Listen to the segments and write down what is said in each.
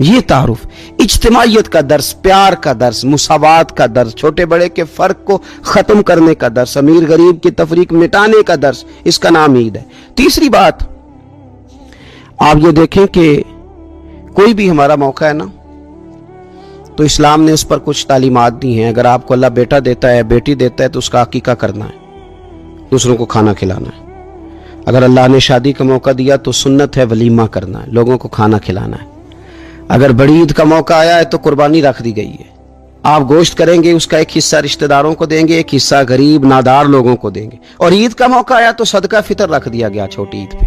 یہ تعارف، اجتماعیت کا درس، پیار کا درس، مساوات کا درس، چھوٹے بڑے کے فرق کو ختم کرنے کا درس، امیر غریب کی تفریق مٹانے کا درس، اس کا نام عید ہے۔ تیسری بات آپ یہ دیکھیں کہ کوئی بھی ہمارا موقع ہے نا تو اسلام نے اس پر کچھ تعلیمات دی ہیں۔ اگر آپ کو اللہ بیٹا دیتا ہے، بیٹی دیتا ہے تو اس کا عقیقہ کرنا ہے، دوسروں کو کھانا کھلانا ہے۔ اگر اللہ نے شادی کا موقع دیا تو سنت ہے ولیمہ کرنا ہے، لوگوں کو کھانا کھلانا ہے۔ اگر بڑی عید کا موقع آیا ہے تو قربانی رکھ دی گئی ہے، آپ گوشت کریں گے، اس کا ایک حصہ رشتہ داروں کو دیں گے، ایک حصہ غریب نادار لوگوں کو دیں گے۔ اور عید کا موقع آیا تو صدقہ فطر رکھ دیا گیا چھوٹی عید پہ،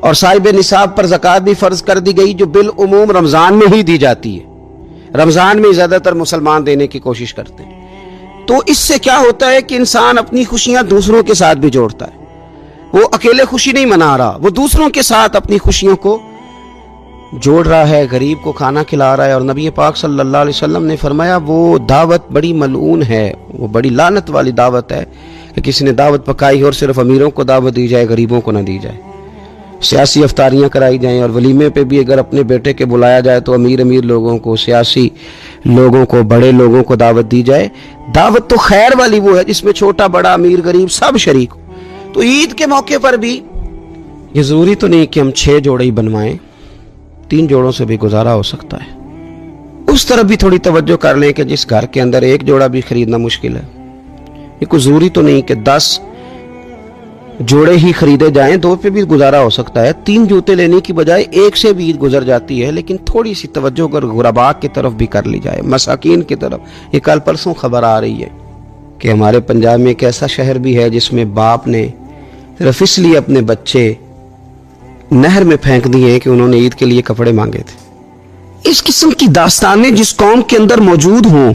اور صاحب نصاب پر زکوٰۃ بھی فرض کر دی گئی جو بالعموم رمضان میں ہی دی جاتی ہے۔ رمضان میں زیادہ تر مسلمان دینے کی کوشش کرتے ہیں۔ تو اس سے کیا ہوتا ہے کہ انسان اپنی خوشیاں دوسروں کے ساتھ بھی جوڑتا ہے، وہ اکیلے خوشی نہیں منا رہا، وہ دوسروں کے ساتھ اپنی خوشیوں کو جوڑ رہا ہے، غریب کو کھانا کھلا رہا ہے۔ اور نبی پاک صلی اللہ علیہ وسلم نے فرمایا وہ دعوت بڑی ملعون ہے، وہ بڑی لعنت والی دعوت ہے کہ کسی نے دعوت پکائی اور صرف امیروں کو دعوت دی جائے، غریبوں کو نہ دی جائے، سیاسی افطاریاں کرائی جائیں، اور ولیمے پہ بھی اگر اپنے بیٹے کے بلایا جائے تو امیر لوگوں کو، سیاسی لوگوں کو، بڑے لوگوں کو دعوت دی جائے۔ دعوت تو خیر والی وہ ہے جس میں چھوٹا بڑا امیر غریب سب شریک ہو۔ تو عید کے موقع پر بھی یہ ضروری تو نہیں کہ ہم 6 جوڑے ہی بنوائیں، 3 جوڑوں سے بھی گزارا ہو سکتا ہے۔ اس طرف بھی تھوڑی توجہ کر لیں کہ جس گھر کے اندر 1 جوڑا بھی خریدنا مشکل ہے، یہ کوئی ضروری تو نہیں کہ 10 جوڑے ہی خریدے جائیں، 2 پہ بھی گزارا ہو سکتا ہے۔ 3 جوتے لینے کی بجائے 1 سے بھی عید گزر جاتی ہے، لیکن تھوڑی سی توجہ اگر غرباء کی طرف بھی کر لی جائے، مساکین کی طرف۔ یہ کل پرسوں خبر آ رہی ہے کہ ہمارے پنجاب میں ایک ایسا شہر بھی ہے جس میں باپ نے صرف اس لیے اپنے بچے نہر میں پھینک دیے کہ انہوں نے عید کے لیے کپڑے مانگے تھے۔ اس قسم کی داستانیں جس قوم کے اندر موجود ہوں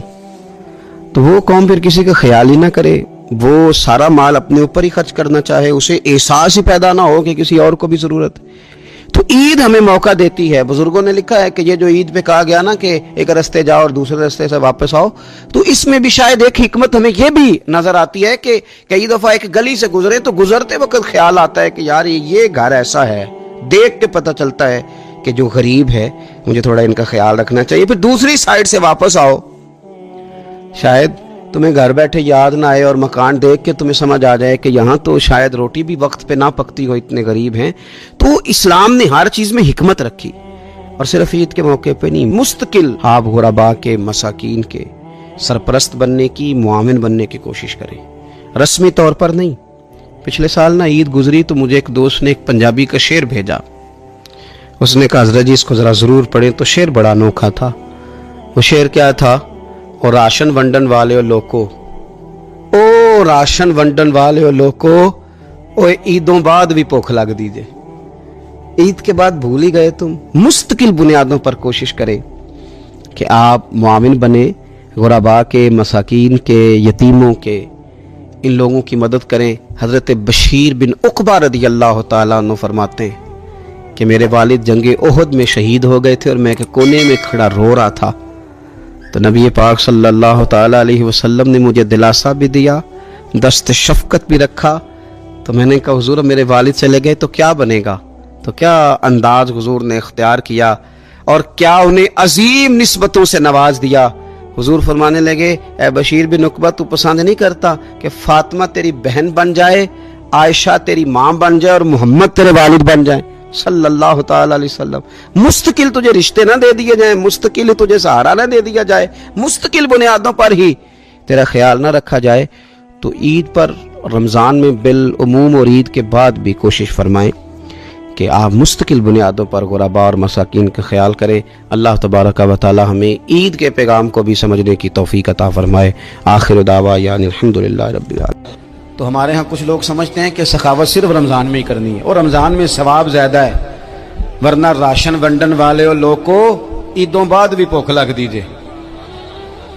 تو وہ قوم پھر کسی کا خیال ہی نہ کرے، وہ سارا مال اپنے اوپر ہی خرچ کرنا چاہے، اسے احساس ہی پیدا نہ ہو کہ کسی اور کو بھی ضرورت ہے۔ تو عید ہمیں موقع دیتی ہے۔ بزرگوں نے لکھا ہے کہ یہ جو عید پہ کہا گیا نا کہ ایک رستے جاؤ اور دوسرے رستے سے واپس آؤ، تو اس میں بھی شاید ایک حکمت ہمیں یہ بھی نظر آتی ہے کہ کئی دفعہ ایک گلی سے گزرے تو گزرتے وقت خیال آتا ہے کہ یار یہ گھر ایسا ہے، دیکھ کے پتہ چلتا ہے کہ جو غریب ہے مجھے تھوڑا ان کا خیال رکھنا چاہیے۔ پھر دوسری سائیڈ سے واپس آؤ، شاید تمہیں گھر بیٹھے یاد نہ آئے اور مکان دیکھ کے تمہیں سمجھ آ جائے کہ یہاں تو شاید روٹی بھی وقت پہ نہ پکتی ہو، اتنے غریب ہیں۔ تو اسلام نے ہر چیز میں حکمت رکھی، اور صرف عید کے موقع پہ نہیں، مستقل آپ غرباء کے، مساکین کے سرپرست بننے کی، معاون بننے کی کوشش کریں، رسمی طور پر نہیں۔ پچھلے سال نا عید گزری تو مجھے ایک دوست نے ایک پنجابی کا شعر بھیجا، اس نے کہا حضرت جی اس کو ذرا ضرور پڑھیں۔ تو شعر بڑا انوکھا تھا۔ وہ شعر کیا تھا؟ اور راشن ونڈن والے او لوکو، او راشن ونڈن والے او لوکو، او عیدوں بعد بھی بھوک لگ دیجئے۔ عید کے بعد بھول ہی گئے تم؟ مستقل بنیادوں پر کوشش کریں کہ آپ معاون بنیں، غرباء کے، مساکین کے، یتیموں کے، ان لوگوں کی مدد کریں۔ حضرت بشیر بن عقبہ رضی اللہ تعالیٰ عنہ فرماتے ہیں کہ میرے والد جنگ احد میں شہید ہو گئے تھے اور میں ایک کونے میں کھڑا رو رہا تھا، تو نبی پاک صلی اللہ تعالیٰ علیہ وسلم نے مجھے دلاسا بھی دیا، دست شفقت بھی رکھا۔ تو میں نے کہا حضور میرے والد چلے گئے تو کیا بنے گا؟ تو کیا انداز حضور نے اختیار کیا اور کیا انہیں عظیم نسبتوں سے نواز دیا۔ حضور فرمانے لگے اے بشیر بن عقبہ تو پسند نہیں کرتا کہ فاطمہ تیری بہن بن جائے، عائشہ تیری ماں بن جائے اور محمد تیرے والد بن جائیں صلی اللہ تعالی علیہ وسلم؟ مستقل تجھے رشتے نہ دے دیے جائیں، مستقل تجھے سہارا نہ دے دیا جائے، مستقل بنیادوں پر ہی تیرا خیال نہ رکھا جائے۔ تو عید پر، رمضان میں بالعموم اور عید کے بعد بھی کوشش فرمائیں کہ آپ مستقل بنیادوں پر غرباء اور مساکین کا خیال کریں۔ اللہ تبارک و تعالی ہمیں عید کے پیغام کو بھی سمجھنے کی توفیق عطا فرمائے۔ آخر دعوانا یعنی الحمدللہ رب العالمین۔ تو ہمارے ہاں کچھ لوگ سمجھتے ہیں کہ سخاوت صرف رمضان میں ہی کرنی ہے، اور رمضان میں ثواب زیادہ ہے، ورنہ راشن ونڈن والے اور لوگ کو عیدوں بعد بھی بھوک لگ دیجئے۔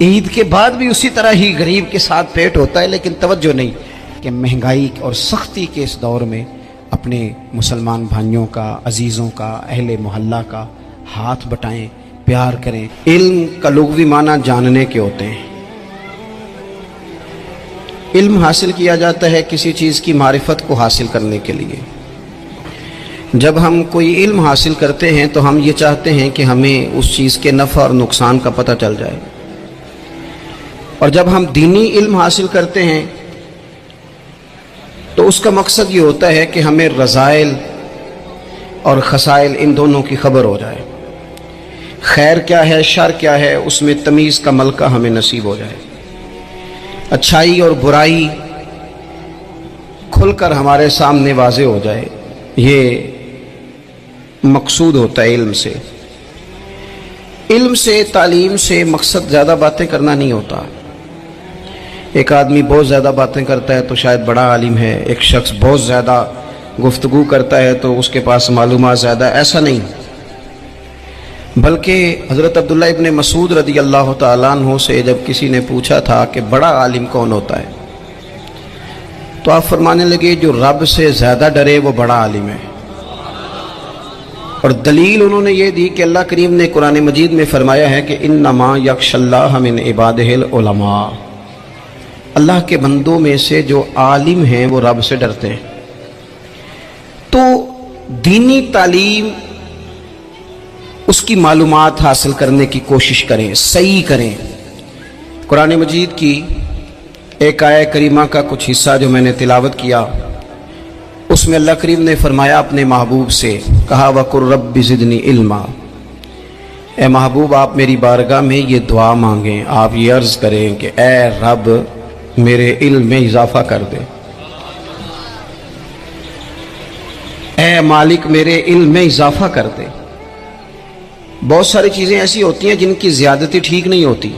عید کے بعد بھی اسی طرح ہی غریب کے ساتھ پیٹ ہوتا ہے، لیکن توجہ نہیں کہ مہنگائی اور سختی کے اس دور میں اپنے مسلمان بھائیوں کا، عزیزوں کا، اہل محلہ کا ہاتھ بٹائیں، پیار کریں۔ علم کا لغوی معنی جاننے کے ہوتے ہیں۔ علم حاصل کیا جاتا ہے کسی چیز کی معرفت کو حاصل کرنے کے لیے۔ جب ہم کوئی علم حاصل کرتے ہیں تو ہم یہ چاہتے ہیں کہ ہمیں اس چیز کے نفع اور نقصان کا پتہ چل جائے، اور جب ہم دینی علم حاصل کرتے ہیں تو اس کا مقصد یہ ہوتا ہے کہ ہمیں رذائل اور خسائل ان دونوں کی خبر ہو جائے، خیر کیا ہے شر کیا ہے اس میں تمیز کا ملکہ ہمیں نصیب ہو جائے، اچھائی اور برائی کھل کر ہمارے سامنے واضح ہو جائے۔ یہ مقصود ہوتا ہے علم سے۔ علم سے، تعلیم سے مقصد زیادہ باتیں کرنا نہیں ہوتا۔ ایک آدمی بہت زیادہ باتیں کرتا ہے تو شاید بڑا عالم ہے، ایک شخص بہت زیادہ گفتگو کرتا ہے تو اس کے پاس معلومات زیادہ، ایسا نہیں، بلکہ حضرت عبداللہ ابن مسعود رضی اللہ تعالیٰ عنہ سے جب کسی نے پوچھا تھا کہ بڑا عالم کون ہوتا ہے تو آپ فرمانے لگے جو رب سے زیادہ ڈرے وہ بڑا عالم ہے، اور دلیل انہوں نے یہ دی کہ اللہ کریم نے قرآن مجید میں فرمایا ہے کہ انما یخشی اللہ من عبادہ العلماء، اللہ کے بندوں میں سے جو عالم ہیں وہ رب سے ڈرتے ہیں۔ تو دینی تعلیم، اس کی معلومات حاصل کرنے کی کوشش کریں، صحیح کریں۔ قرآن مجید کی ایک آیہ کریمہ کا کچھ حصہ جو میں نے تلاوت کیا، اس میں اللہ کریم نے فرمایا اپنے محبوب سے، کہا وَقُلْ رَبِّ زِدْنِی عِلْمًا، اے محبوب آپ میری بارگاہ میں یہ دعا مانگیں، آپ یہ عرض کریں کہ اے رب میرے علم میں اضافہ کر دے، اے مالک میرے علم میں اضافہ کر دے۔ بہت ساری چیزیں ایسی ہوتی ہیں جن کی زیادتی ٹھیک نہیں ہوتی،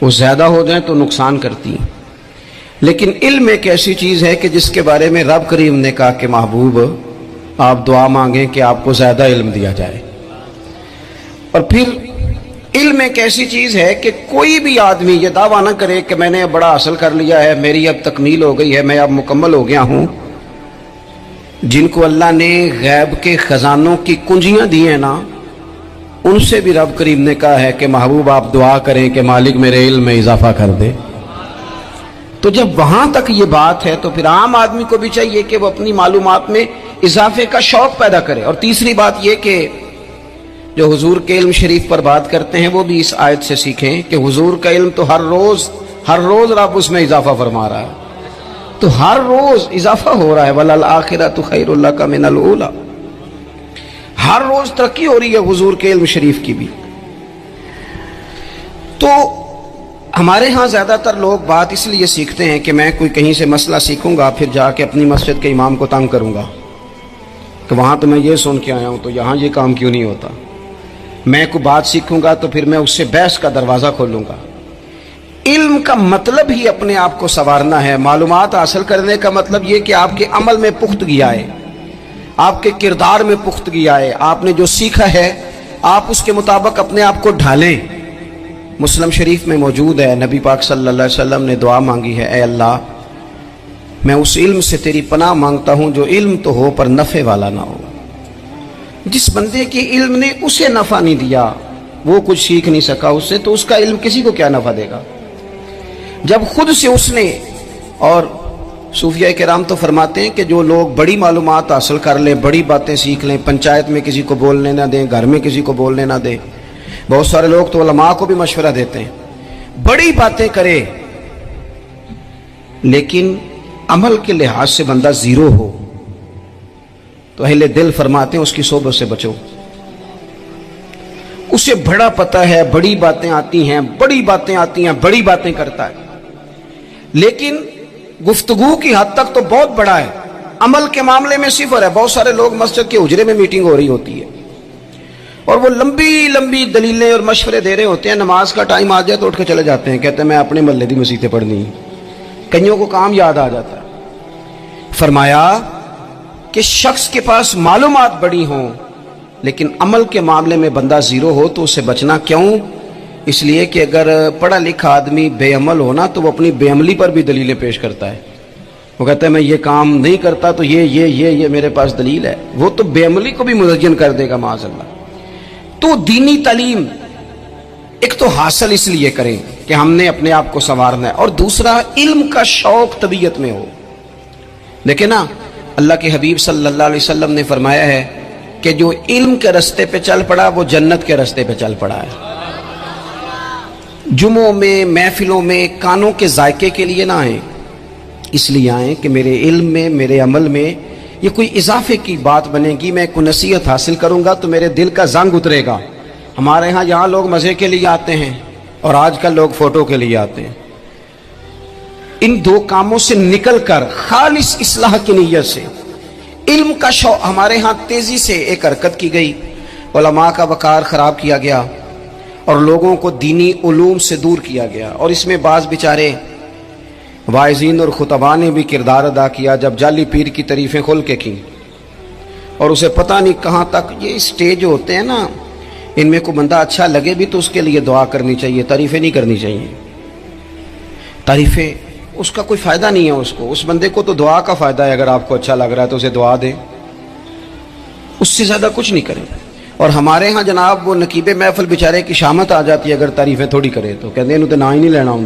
وہ زیادہ ہو جائیں تو نقصان کرتی ہیں، لیکن علم ایک ایسی چیز ہے کہ جس کے بارے میں رب کریم نے کہا کہ محبوب آپ دعا مانگیں کہ آپ کو زیادہ علم دیا جائے۔ اور پھر علم ایک ایسی چیز ہے کہ کوئی بھی آدمی یہ دعویٰ نہ کرے کہ میں نے اب بڑا حاصل کر لیا ہے، میری اب تکمیل ہو گئی ہے، میں اب مکمل ہو گیا ہوں۔ جن کو اللہ نے غیب کے خزانوں کی کنجیاں دی ہیں نا، ان سے بھی رب کریم نے کہا ہے کہ محبوب آپ دعا کریں کہ مالک میرے علم میں اضافہ کر دے۔ تو جب وہاں تک یہ بات ہے تو پھر عام آدمی کو بھی چاہیے کہ وہ اپنی معلومات میں اضافے کا شوق پیدا کرے۔ اور تیسری بات یہ کہ جو حضور کے علم شریف پر بات کرتے ہیں وہ بھی اس آیت سے سیکھیں کہ حضور کا علم تو ہر روز رب اس میں اضافہ فرما رہا ہے، تو ہر روز اضافہ ہو رہا ہے۔ وَلَلْآخِرَةُ خَيْرٌ لَكَ مِنَ الْأُولَىٰ، ہر روز ترقی ہو رہی ہے حضور کے علم شریف کی بھی۔ تو ہمارے ہاں زیادہ تر لوگ بات اس لیے سیکھتے ہیں کہ میں کوئی کہیں سے مسئلہ سیکھوں گا پھر جا کے اپنی مسجد کے امام کو تنگ کروں گا کہ وہاں تو میں یہ سن کے آیا ہوں تو یہاں یہ کام کیوں نہیں ہوتا، میں کوئی بات سیکھوں گا تو پھر میں اس سے بحث کا دروازہ کھولوں گا۔ علم کا مطلب ہی اپنے آپ کو سنوارنا ہے، معلومات حاصل کرنے کا مطلب یہ کہ آپ کے عمل میں پختگی آئے، آپ کے کردار میں پختگی آئے، آپ نے جو سیکھا ہے آپ اس کے مطابق اپنے آپ کو ڈھالیں۔ مسلم شریف میں موجود ہے، نبی پاک صلی اللہ علیہ وسلم نے دعا مانگی ہے، اے اللہ میں اس علم سے تیری پناہ مانگتا ہوں جو علم تو ہو پر نفع والا نہ ہو۔ جس بندے کے علم نے اسے نفع نہیں دیا، وہ کچھ سیکھ نہیں سکا اس سے، تو اس کا علم کسی کو کیا نفع دے گا؟ جب خود سے اس نے، اور صوفیہ کرام تو فرماتے ہیں کہ جو لوگ بڑی معلومات حاصل کر لیں، بڑی باتیں سیکھ لیں، پنچایت میں کسی کو بولنے نہ دیں، گھر میں کسی کو بولنے نہ دیں، بہت سارے لوگ تو علماء کو بھی مشورہ دیتے ہیں، بڑی باتیں کرے لیکن عمل کے لحاظ سے بندہ زیرو ہو تو اہل دل فرماتے ہیں اس کی صحبت سے بچو۔ اسے بڑا پتہ ہے، بڑی باتیں آتی ہیں، بڑی باتیں آتی ہیں، بڑی باتیں کرتا ہے، لیکن گفتگو کی حد تک تو بہت بڑا ہے، عمل کے معاملے میں صفر ہے۔ بہت سارے لوگ مسجد کے حجرے میں میٹنگ ہو رہی ہوتی ہے اور وہ لمبی لمبی دلیلیں اور مشورے دے رہے ہوتے ہیں، نماز کا ٹائم آ جائے تو اٹھ کے چلے جاتے ہیں، کہتے ہیں میں اپنے محلے دی مسیتیں پڑھنی، کئیوں کو کام یاد آ جاتا ہے۔ فرمایا کہ شخص کے پاس معلومات بڑی ہوں لیکن عمل کے معاملے میں بندہ زیرو ہو تو اسے بچنا کیوں؟ اس لیے کہ اگر پڑھا لکھا آدمی بے عمل ہونا تو وہ اپنی بے عملی پر بھی دلیلیں پیش کرتا ہے، وہ کہتا ہے میں یہ کام نہیں کرتا تو یہ میرے پاس دلیل ہے، وہ تو بے عملی کو بھی مزین کر دے گا معاذ اللہ۔ تو دینی تعلیم ایک تو حاصل اس لیے کریں کہ ہم نے اپنے آپ کو سنوارنا ہے، اور دوسرا علم کا شوق طبیعت میں ہو۔ دیکھیں نا، اللہ کے حبیب صلی اللہ علیہ وسلم نے فرمایا ہے کہ جو علم کے رستے پہ چل پڑا وہ جنت کے رستے پہ چل پڑا ہے۔ جمعوں میں، محفلوں میں کانوں کے ذائقے کے لیے نہ آئیں، اس لیے آئیں کہ میرے علم میں، میرے عمل میں یہ کوئی اضافے کی بات بنے گی، میں کوئی نصیحت حاصل کروں گا تو میرے دل کا زنگ اترے گا۔ ہمارے ہاں یہاں لوگ مزے کے لیے آتے ہیں اور آج کل لوگ فوٹو کے لیے آتے ہیں۔ ان دو کاموں سے نکل کر خالص اصلاح کی نیت سے علم کا شوق، ہمارے ہاں تیزی سے ایک حرکت کی گئی، علماء کا وقار خراب کیا گیا اور لوگوں کو دینی علوم سے دور کیا گیا، اور اس میں بعض بیچارے واعظین اور خطباء نے بھی کردار ادا کیا جب جعلی پیر کی تعریفیں کھول کے کی، اور اسے پتہ نہیں کہاں تک یہ اسٹیج ہوتے ہیں نا، ان میں کوئی بندہ اچھا لگے بھی تو اس کے لیے دعا کرنی چاہیے، تعریفیں نہیں کرنی چاہیے۔ تعریفیں اس کا کوئی فائدہ نہیں ہے، اس بندے کو تو دعا کا فائدہ ہے، اگر آپ کو اچھا لگ رہا ہے تو اسے دعا دیں، اس سے زیادہ کچھ نہیں کریں۔ اور ہمارے ہاں جناب وہ نقیب محفل بیچارے کی شامت آ جاتی ہے اگر تعریفیں تھوڑی کرے تو کہتے ہیں انہوں تو نام ہی نہیں لینا ہوں،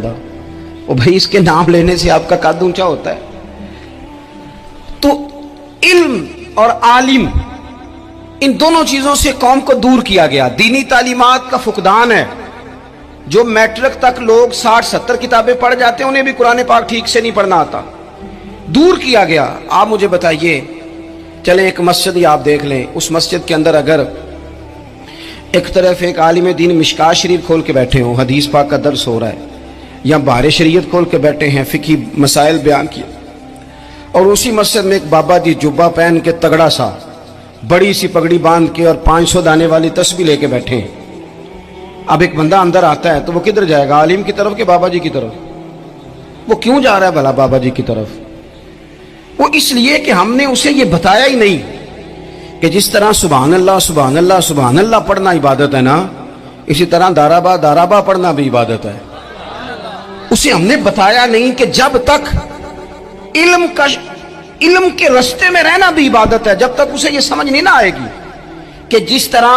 وہ بھائی اس کے نام لینے سے آپ کا قد اونچا ہوتا ہے۔ تو علم اور عالم، ان دونوں چیزوں سے قوم کو دور کیا گیا۔ دینی تعلیمات کا فقدان ہے، جو میٹرک تک لوگ 60-70 کتابیں پڑھ جاتے ہیں انہیں بھی قرآن پاک ٹھیک سے نہیں پڑھنا آتا، دور کیا گیا۔ آپ مجھے بتائیے، چلیں ایک مسجد ہی آپ دیکھ لیں، اس مسجد کے اندر اگر ایک طرف ایک عالم دین مشکات شریف کھول کے بیٹھے ہوں، حدیث پاک کا درس ہو رہا ہے، یا بہار شریعت کھول کے بیٹھے ہیں، فقہی مسائل بیان کیے، اور اسی مسجد میں ایک بابا جی جبہ پہن کے تگڑا سا بڑی سی پگڑی باندھ کے اور 500 دانے والی تسبیح لے کے بیٹھے ہیں، اب ایک بندہ اندر آتا ہے تو وہ کدھر جائے گا، عالم کی طرف کہ بابا جی کی طرف؟ وہ کیوں جا رہا ہے بھلا بابا جی کی طرف؟ وہ اس لیے کہ ہم نے اسے یہ بتایا ہی نہیں کہ جس طرح سبحان اللہ سبحان اللہ سبحان اللہ پڑھنا عبادت ہے نا، اسی طرح دارابا دارابا پڑھنا بھی عبادت ہے۔ اسے ہم نے بتایا نہیں کہ جب تک علم کے رستے میں رہنا بھی عبادت ہے، جب تک اسے یہ سمجھ نہیں نہ آئے گی کہ جس طرح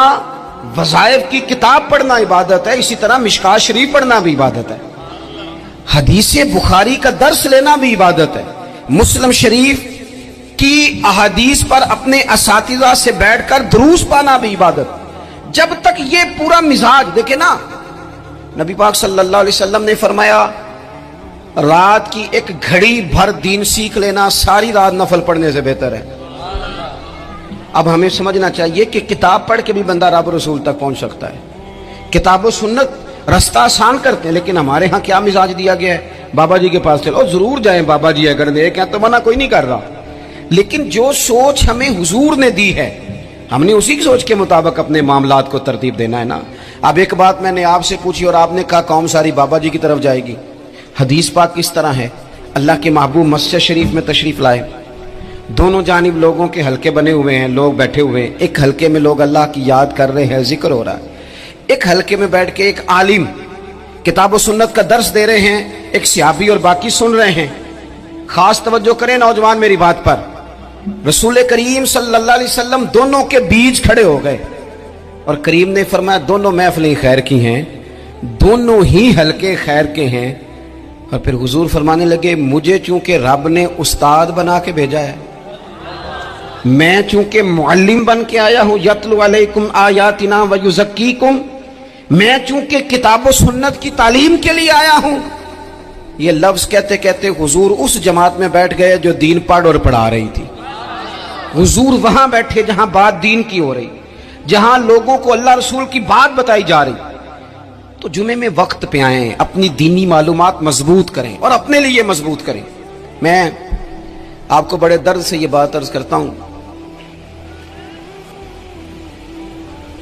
وظائف کی کتاب پڑھنا عبادت ہے اسی طرح مشکات شریف پڑھنا بھی عبادت ہے، حدیث بخاری کا درس لینا بھی عبادت ہے، مسلم شریف کی احادیث پر اپنے اساتذہ سے بیٹھ کر دروس پانا بھی عبادت۔ جب تک یہ پورا مزاج دیکھیں نا، نبی پاک صلی اللہ علیہ وسلم نے فرمایا رات کی ایک گھڑی بھر دین سیکھ لینا ساری رات نفل پڑھنے سے بہتر ہے۔ اب ہمیں سمجھنا چاہیے کہ کتاب پڑھ کے بھی بندہ رب رسول تک پہنچ سکتا ہے، کتاب و سنت رستہ آسان کرتے ہیں، لیکن ہمارے ہاں کیا مزاج دیا گیا ہے، بابا جی کے پاس چلو، ضرور جائیں بابا جی اگر نیک ہیں تو منع کوئی نہیں کر رہا، لیکن جو سوچ ہمیں حضور نے دی ہے ہم نے اسی سوچ کے مطابق اپنے معاملات کو ترتیب دینا ہے نا۔ اب ایک بات میں نے آپ سے پوچھی اور آپ نے کہا قوم ساری بابا جی کی طرف جائے گی، حدیث پاک کس طرح ہے؟ اللہ کے محبوب مسجد شریف میں تشریف لائے، دونوں جانب لوگوں کے حلقے بنے ہوئے ہیں، لوگ بیٹھے ہوئے ہیں، ایک حلقے میں لوگ اللہ کی یاد کر رہے ہیں، ذکر ہو رہا ہے، ایک حلقے میں بیٹھ کے ایک عالم کتاب و سنت کا درس دے رہے ہیں، ایک صحابی اور باقی سن رہے ہیں۔ خاص توجہ کریں نوجوان میری بات پر، رسول کریم صلی اللہ علیہ وسلم دونوں کے بیچ کھڑے ہو گئے اور کریم نے فرمایا دونوں محفلیں خیر کی ہیں، دونوں ہی حلقے خیر کے ہیں، اور پھر حضور فرمانے لگے مجھے چونکہ رب نے استاد بنا کے بھیجا ہے، میں چونکہ معلم بن کے آیا ہوں، یتلو علیکم آیاتنا ویزکیکم، میں چونکہ کتاب و سنت کی تعلیم کے لیے آیا ہوں۔ یہ لفظ کہتے کہتے حضور اس جماعت میں بیٹھ گئے جو دین پڑھ اور پڑھا رہی تھی، حضور وہاں بیٹھے جہاں بات دین کی ہو رہی، جہاں لوگوں کو اللہ رسول کی بات بتائی جا رہی۔ تو جمعے میں وقت پہ آئیں، اپنی دینی معلومات مضبوط کریں اور اپنے لیے مضبوط کریں۔ میں آپ کو بڑے درد سے یہ بات عرض کرتا ہوں،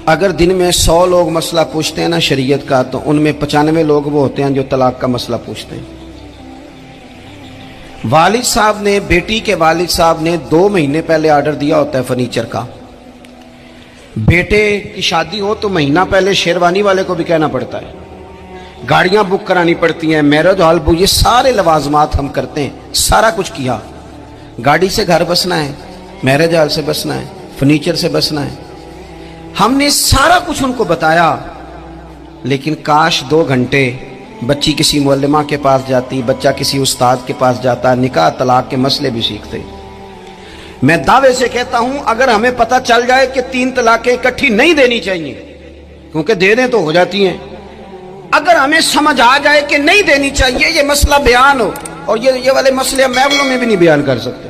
اگر دن میں 100 لوگ مسئلہ پوچھتے ہیں نا شریعت کا، تو ان میں 95 لوگ وہ ہوتے ہیں جو طلاق کا مسئلہ پوچھتے ہیں۔ والد صاحب نے، بیٹی کے والد صاحب نے 2 مہینے پہلے آرڈر دیا ہوتا ہے فرنیچر کا، بیٹے کی شادی ہو تو مہینہ پہلے شیروانی والے کو بھی کہنا پڑتا ہے، گاڑیاں بک کرانی پڑتی ہیں، میرج ہال بک، یہ سارے لوازمات ہم کرتے ہیں، سارا کچھ کیا، گاڑی سے گھر بسنا ہے، میرج ہال سے بسنا ہے، فرنیچر سے بسنا ہے، ہم نے سارا کچھ ان کو بتایا، لیکن کاش 2 گھنٹے بچی کسی معلمہ کے پاس جاتی، بچہ کسی استاد کے پاس جاتا، نکاح طلاق کے مسئلے بھی سیکھتے۔ میں دعوے سے کہتا ہوں اگر ہمیں پتہ چل جائے کہ 3 طلاقیں اکٹھی نہیں دینی چاہیے، کیونکہ دے دیں تو ہو جاتی ہیں، اگر ہمیں سمجھ آ جائے کہ نہیں دینی چاہیے، یہ مسئلہ بیان ہو، اور یہ والے مسئلے ہم محفلوں میں بھی نہیں بیان کر سکتے،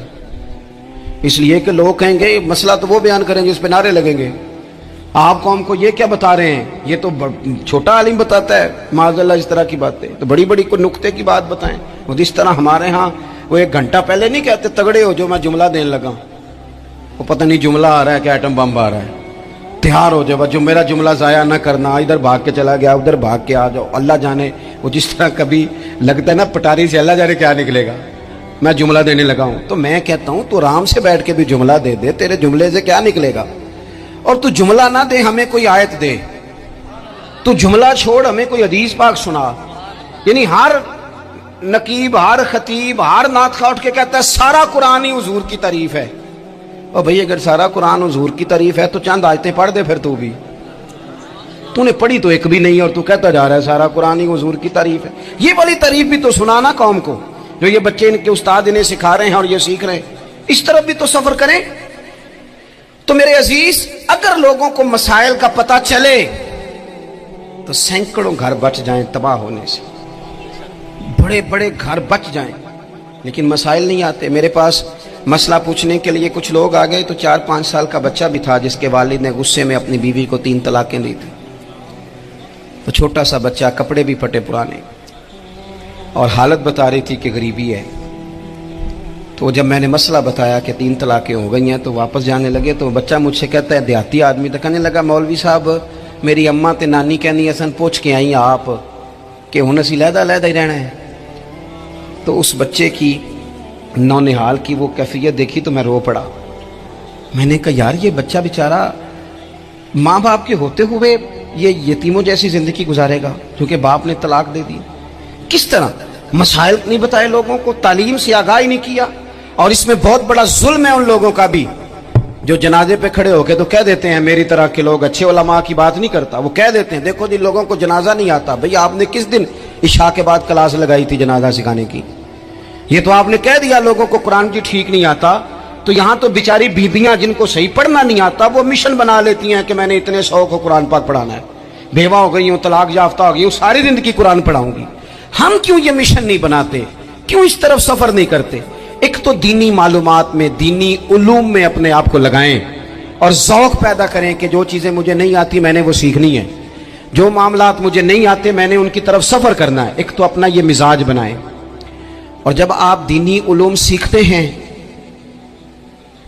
اس لیے کہ لوگ کہیں گے مسئلہ تو وہ بیان کریں گے، اس پہ نعرے لگیں گے، آپ قوم کو یہ کیا بتا رہے ہیں، یہ تو چھوٹا عالم بتاتا ہے معاذ اللہ اس طرح کی باتیں، تو بڑی بڑی کوئی نقطے کی بات بتائیں۔ اور جس طرح ہمارے ہاں وہ 1 گھنٹہ پہلے نہیں کہتے تگڑے ہو جو میں جملہ دینے لگا، وہ پتہ نہیں جملہ آ رہا ہے کہ ایٹم بم آ رہا ہے، تیار ہو جاؤ، جو میرا جملہ ضائع نہ کرنا، ادھر بھاگ کے چلا گیا ادھر بھاگ کے آ جاؤ، اللہ جانے وہ جس طرح کبھی لگتا ہے نا پٹاری سے، اللہ جانے کیا نکلے گا، میں جملہ دینے لگا ہوں۔ تو میں کہتا ہوں تو آرام سے بیٹھ کے بھی جملہ دے دے، تیرے جملے سے کیا نکلے گا، اور تو جملہ نہ دے ہمیں کوئی آیت دے، تو جملہ چھوڑ ہمیں کوئی حدیث پاک سنا۔ یعنی ہر نقیب، ہر خطیب، ہر نعت خواہ اٹھ کے کہتا ہے سارا قرآن ہی حضور کی تعریف ہے، اور بھئی اگر سارا قرآن حضور کی تعریف ہے تو چند آیتیں پڑھ دے، پھر تو نے پڑھی تو ایک بھی نہیں اور تو کہتا جا رہا ہے سارا قرآن ہی حضور کی تعریف ہے۔ یہ والی تعریف بھی تو سنانا قوم کو، جو یہ بچے ان کے استاد انہیں سکھا رہے ہیں اور یہ سیکھ رہے ہیں، اس طرف بھی تو سفر کریں۔ تو میرے عزیز، اگر لوگوں کو مسائل کا پتہ چلے تو سینکڑوں گھر بچ جائیں تباہ ہونے سے، بڑے بڑے گھر بچ جائیں، لیکن مسائل نہیں آتے۔ میرے پاس مسئلہ پوچھنے کے لیے کچھ لوگ آ گئے، تو 4-5 سال کا بچہ بھی تھا جس کے والد نے غصے میں اپنی بیوی کو 3 طلاقیں دی تھی، تو چھوٹا سا بچہ، کپڑے بھی پھٹے پرانے، اور حالت بتا رہی تھی کہ غریبی ہے۔ تو جب میں نے مسئلہ بتایا کہ 3 طلاقیں ہو گئی ہیں تو واپس جانے لگے، تو بچہ مجھ سے کہتا ہے، دیہاتی آدمی تو کہنے لگا مولوی صاحب میری اماں تے نانی کہنی اسن پوچھ کے آئی آپ کہ ہن اسی علیحدہ علیحدہ ہی رہنا ہے۔ تو اس بچے کی نونہال کی وہ کیفیت دیکھی تو میں رو پڑا۔ میں نے کہا یار یہ بچہ بیچارہ ماں باپ کے ہوتے ہوئے یہ یتیموں جیسی زندگی گزارے گا کیونکہ باپ نے طلاق دے دی۔ کس طرح مسائل نہیں بتائے لوگوں کو، تعلیم سے آگاہی نہیں کیا، اور اس میں بہت بڑا ظلم ہے ان لوگوں کا بھی جو جنازے پہ کھڑے ہو کے تو کہہ دیتے ہیں، میری طرح کے لوگ اچھے علماء کی بات نہیں کرتا، وہ کہہ دیتے ہیں دیکھو جن لوگوں کو جنازہ نہیں آتا، بھئی آپ نے کس دن عشاء کے بعد کلاس لگائی تھی جنازہ سکھانے کی، یہ تو آپ نے کہہ دیا لوگوں کو قرآن کی ٹھیک نہیں آتا، تو یہاں تو بیچاری بیویاں جن کو صحیح پڑھنا نہیں آتا وہ مشن بنا لیتی ہیں کہ میں نے اتنے 100 کو قرآن پاک پڑھانا ہے، بیوہ ہو گئی ہوں، طلاق یافتہ ہو گئی ہوں، ساری زندگی قرآن پڑھاؤں گی۔ ہم کیوں یہ مشن نہیں بناتے، کیوں اس طرف سفر نہیں کرتے؟ ایک تو دینی معلومات میں، دینی علوم میں اپنے آپ کو لگائیں اور ذوق پیدا کریں کہ جو چیزیں مجھے نہیں آتی میں نے وہ سیکھنی ہے، جو معاملات مجھے نہیں آتے میں نے ان کی طرف سفر کرنا ہے۔ ایک تو اپنا یہ مزاج بنائیں، اور جب آپ دینی علوم سیکھتے ہیں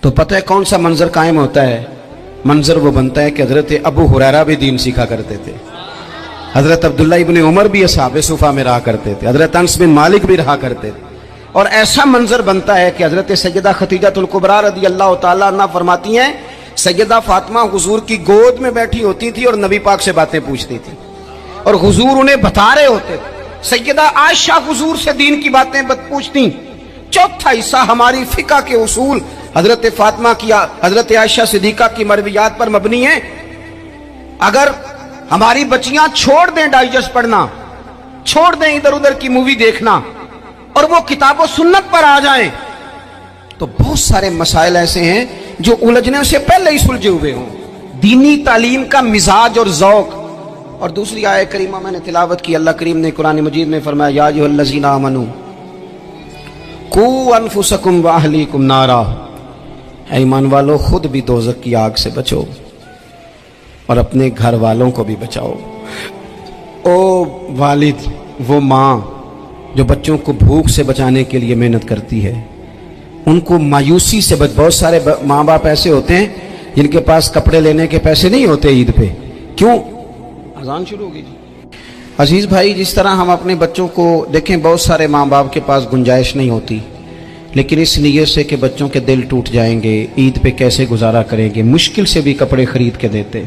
تو پتہ ہے کون سا منظر قائم ہوتا ہے؟ منظر وہ بنتا ہے کہ حضرت ابو ہریرہ بھی دین سیکھا کرتے تھے، حضرت عبداللہ ابن عمر بھی اصحاب صفہ میں رہا کرتے تھے، حضرت انس بن مالک بھی رہا کرتے تھے، اور ایسا منظر بنتا ہے کہ حضرت سیدہ خدیجہ الکبریٰ رضی اللہ تعالیٰ عنہ فرماتی ہیں سیدہ فاطمہ حضور کی گود میں بیٹھی ہوتی تھی اور نبی پاک سے باتیں پوچھتی تھی اور حضور انہیں بتا رہے ہوتے تھے، سیدہ عائشہ حضور سے دین کی باتیں پوچھتی۔ چوتھا حصہ ہماری فقہ کے اصول حضرت فاطمہ کی، حضرت عائشہ صدیقہ کی مرویات پر مبنی ہیں۔ اگر ہماری بچیاں چھوڑ دیں ڈائجسٹ پڑھنا، چھوڑ دیں ادھر ادھر کی مووی دیکھنا، اور وہ کتاب و سنت پر آ جائیں تو بہت سارے مسائل ایسے ہیں جو الجھنے سے پہلے ہی سلجھے ہوئے ہوں۔ دینی تعلیم کا مزاج اور ذوق۔ اور دوسری آیت کریمہ میں نے تلاوت کی، اللہ کریم نے قرآن مجید میں فرمایا یا ایھا الذین آمنوا قوا انفسکم واہلیکم نارا، اے ایمان والو خود بھی دوزخ کی آگ سے بچو اور اپنے گھر والوں کو بھی بچاؤ۔ او والد، وہ ماں جو بچوں کو بھوک سے بچانے کے لیے محنت کرتی ہے، ان کو مایوسی سے بہت سارے ماں باپ ایسے ہوتے ہیں جن کے پاس کپڑے لینے کے پیسے نہیں ہوتے عید پہ، کیوں؟ اذان شروع ہوگی جی۔ عزیز بھائی، جس طرح ہم اپنے بچوں کو دیکھیں، بہت سارے ماں باپ کے پاس گنجائش نہیں ہوتی، لیکن اس نیت سے کہ بچوں کے دل ٹوٹ جائیں گے، عید پہ کیسے گزارا کریں گے، مشکل سے بھی کپڑے خرید کے دیتے۔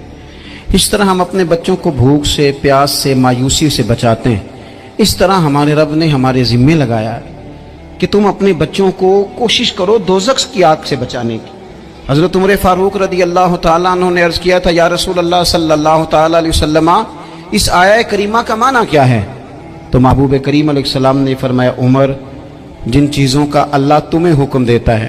اس طرح ہم اپنے بچوں کو بھوک سے، پیاس سے، مایوسی سے بچاتے ہیں۔ اس طرح ہمارے رب نے ہمارے ذمے لگایا ہے کہ تم اپنے بچوں کو کوشش کرو دوزخ کی آگ سے بچانے کی۔ حضرت عمر فاروق رضی اللہ تعالیٰ عنہ نے عرض کیا تھا یا رسول اللہ صلی اللہ تعالیٰ علیہ وسلم، اس آیہ کریمہ کا معنی کیا ہے؟ تو محبوب کریم علیہ السلام نے فرمایا عمر، جن چیزوں کا اللہ تمہیں حکم دیتا ہے